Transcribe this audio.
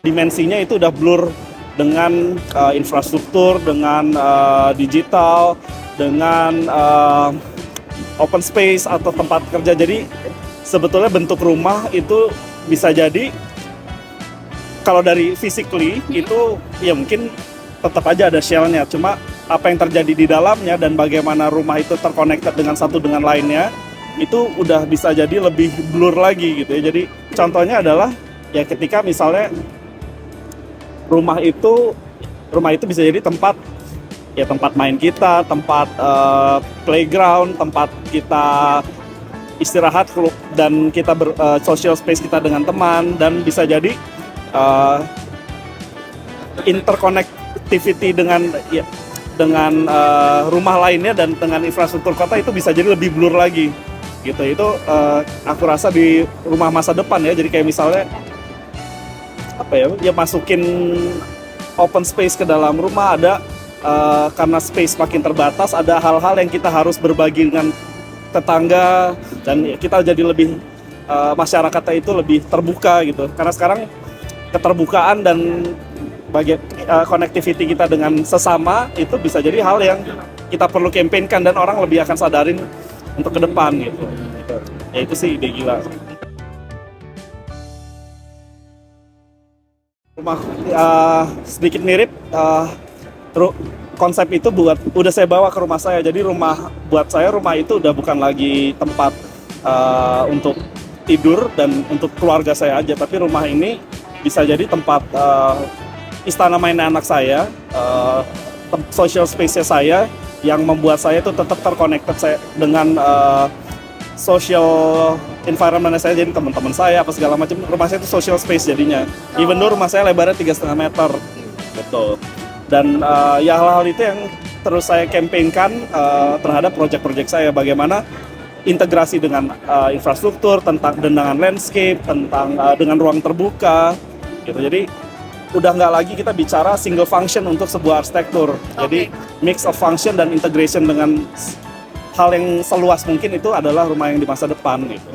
dimensinya itu udah blur dengan infrastruktur, dengan digital, dengan open space atau tempat kerja. Jadi sebetulnya bentuk rumah itu bisa jadi kalau dari physically itu ya mungkin tetap aja ada shell-nya, cuma apa yang terjadi di dalamnya dan bagaimana rumah itu terconnected dengan satu dengan lainnya itu udah bisa jadi lebih blur lagi gitu ya. Jadi contohnya adalah ya ketika misalnya rumah itu bisa jadi tempat main kita, tempat playground, tempat kita istirahat dan kita social space kita dengan teman, dan bisa jadi interconnectivity dengan rumah lainnya dan dengan infrastruktur kota itu bisa jadi lebih blur lagi gitu. Itu aku rasa di rumah masa depan ya. Jadi kayak misalnya masukin open space ke dalam rumah, ada karena space makin terbatas, ada hal-hal yang kita harus berbagi dengan tetangga, dan kita jadi lebih masyarakatnya itu lebih terbuka gitu. Karena sekarang keterbukaan dan connectivity kita dengan sesama itu bisa jadi hal yang kita perlu campaignkan dan orang lebih akan sadarin untuk ke depan gitu. Ya itu sih ide gila. Rumah sedikit mirip, konsep itu udah saya bawa ke rumah saya. Jadi buat saya rumah itu udah bukan lagi tempat untuk tidur dan untuk keluarga saya aja, tapi rumah ini bisa jadi tempat istana mainan anak saya, social space-nya saya, yang membuat saya itu tetap terconnected dengan social environment saya, jadi teman-teman saya apa segala macam. Rumah saya itu social space jadinya, even though rumah saya lebarnya 3,5 meter gitu. Dan ya hal-hal itu yang terus saya campaignkan terhadap proyek-proyek saya, bagaimana integrasi dengan infrastruktur, dengan landscape, dengan ruang terbuka gitu. Jadi udah nggak lagi kita bicara single function untuk sebuah arsitektur. Jadi mix of function dan integration dengan hal yang seluas mungkin, itu adalah rumah yang di masa depan gitu.